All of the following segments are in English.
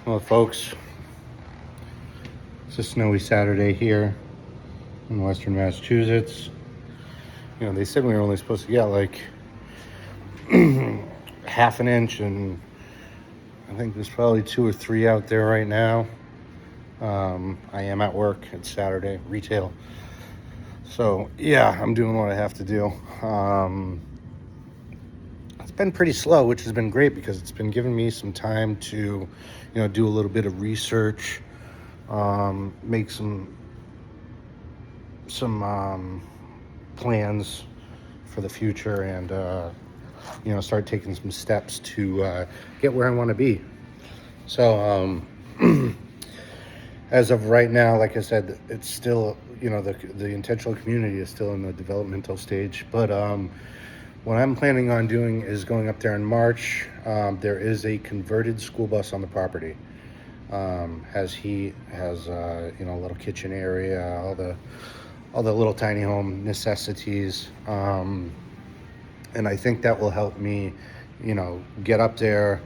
Well, folks, it's a snowy Saturday here in Western Massachusetts. They said we were only supposed to get like half an inch, and I think there's probably 2 or 3 out there right now. I am at work. It's Saturday, retail. So, yeah, I'm doing what I have to do. It's been pretty slow, which has been great because it's been giving me some time to, do a little bit of research, make some plans for the future, and start taking some steps to get where I want to be. So as of right now, like I said, it's still the intentional community is still in the developmental stage, but what I'm planning on doing is going up there in March. There is a converted school bus on the property. Has heat, has a little kitchen area, all the little tiny home necessities, and I think that will help me, get up there,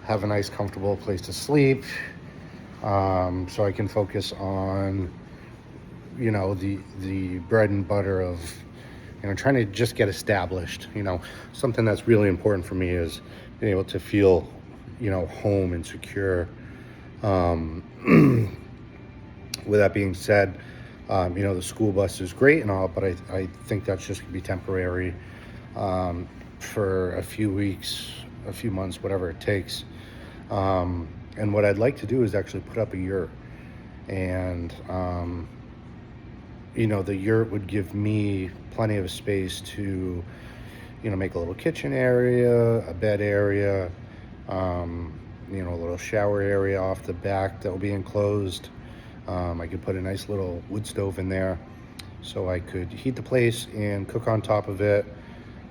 have a nice, comfortable place to sleep, so I can focus on, the bread and butter of, trying to just get established. Something that's really important for me is being able to feel, home and secure. With that being said, the school bus is great and all, but I think that's just going to be temporary, for a few weeks, a few months, whatever it takes. And what I'd like to do is actually put up a yurt. And, the yurt would give me plenty of space to, make a little kitchen area, a bed area, a little shower area off the back that will be enclosed. I could put a nice little wood stove in there so I could heat the place and cook on top of it.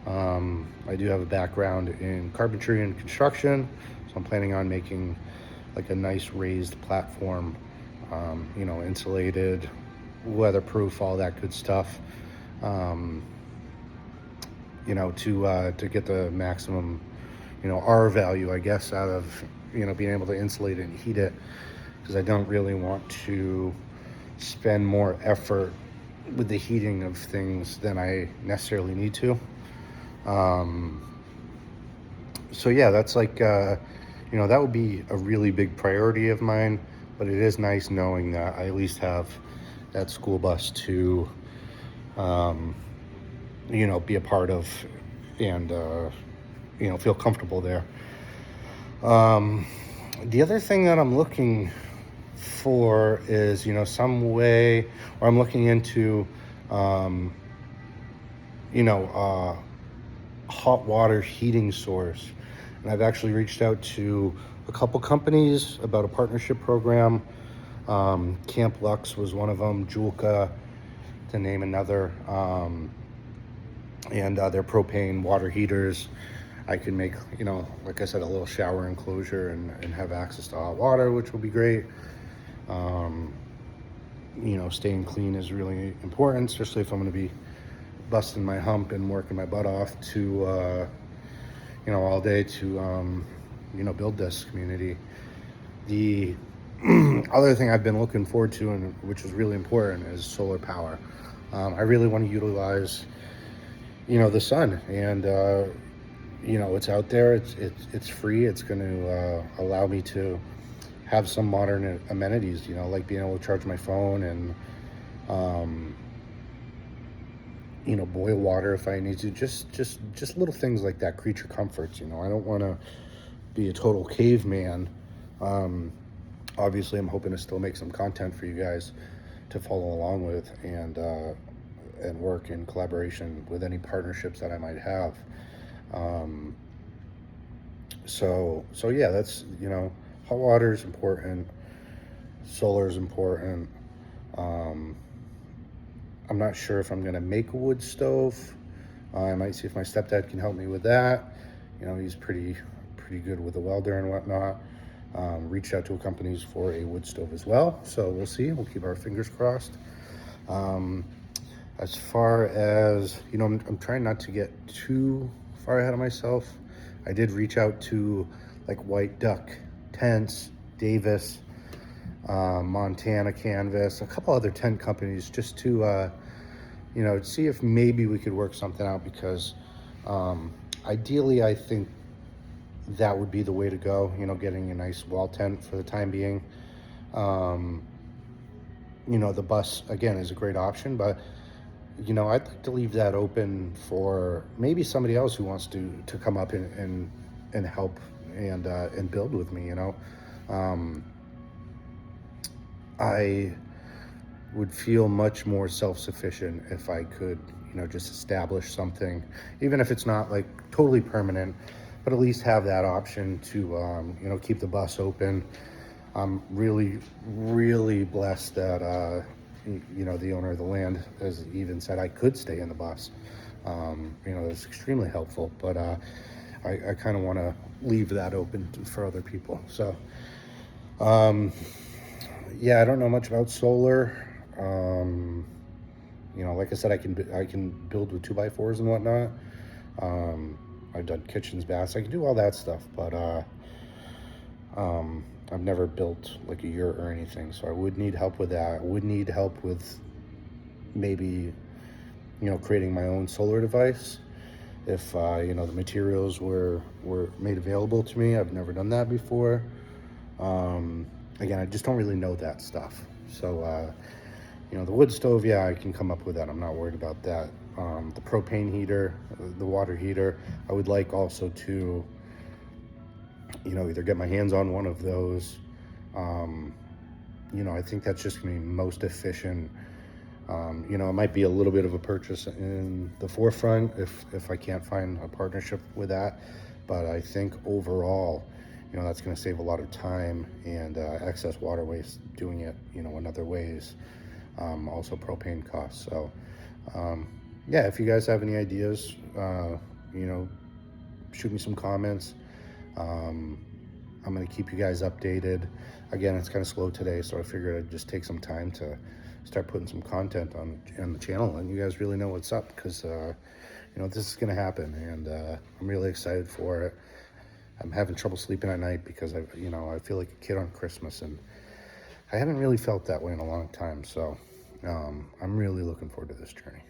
I do have a background in carpentry and construction, so I'm planning on making like a nice raised platform, insulated, weatherproof, all that good stuff, to get the maximum, R value, I guess, out of, being able to insulate it and heat it, because I don't really want to spend more effort with the heating of things than I necessarily need to. So yeah, that's like, that would be a really big priority of mine, but it is nice knowing that I at least have that school bus to, be a part of and, feel comfortable there. The other thing that I'm looking for is, some way, or I'm looking into, hot water heating source. And I've actually reached out to a couple companies about a partnership program. Camp Lux was one of them, Julka, to name another. And their propane water heaters. I can make, like I said, a little shower enclosure and have access to hot water, which will be great. Staying clean is really important, especially if I'm going to be busting my hump and working my butt off to, all day to, build this community. The other thing I've been looking forward to, and which is really important, is solar power. I really want to utilize, the sun, and it's out there. It's free. It's going to allow me to have some modern amenities, like being able to charge my phone and, boil water if I need to. Just little things like that, creature comforts. I don't want to be a total caveman. Obviously, I'm hoping to still make some content for you guys to follow along with, and work in collaboration with any partnerships that I might have. So yeah, that's, hot water is important. Solar is important. I'm not sure if I'm going to make a wood stove. I might see if my stepdad can help me with that. He's pretty good with a welder and whatnot. Reached out to a companies for a wood stove as well. So we'll see. We'll keep our fingers crossed. As far as, I'm trying not to get too far ahead of myself. I did reach out to like White Duck tents Davis, Montana Canvas, a couple other tent companies, just to see if maybe we could work something out, because ideally I think that would be the way to go, getting a nice wall tent for the time being. Um, the bus, again, is a great option, but, I'd like to leave that open for maybe somebody else who wants to come up and help and build with me, Um, I would feel much more self-sufficient if I could, just establish something, even if it's not like totally permanent, but at least have that option to, keep the bus open. I'm really, really blessed that, the owner of the land has even said I could stay in the bus. It's extremely helpful, but I kind of want to leave that open for other people. So, um, yeah, I don't know much about solar. Like I said, I can build with 2x4s and whatnot. Um, I've done kitchens, baths. I can do all that stuff, but I've never built like a yurt or anything, so I would need help with that. I would need help with maybe, creating my own solar device if the materials were made available to me. I've never done that before. Again, I just don't really know that stuff. So, the wood stove, yeah, I can come up with that. I'm not worried about that. The propane heater, the water heater, I would like also to, either get my hands on one of those. I think that's just going to be most efficient. It might be a little bit of a purchase in the forefront if I can't find a partnership with that. But I think overall, that's going to save a lot of time and excess water waste doing it, in other ways. Also propane costs. So, yeah, if you guys have any ideas, shoot me some comments. I'm going to keep you guys updated. Again, it's kind of slow today, so I figured I'd just take some time to start putting some content on the channel, and you guys really know what's up, because this is going to happen, and I'm really excited for it. I'm having trouble sleeping at night because I feel like a kid on Christmas, and I haven't really felt that way in a long time. So I'm really looking forward to this journey.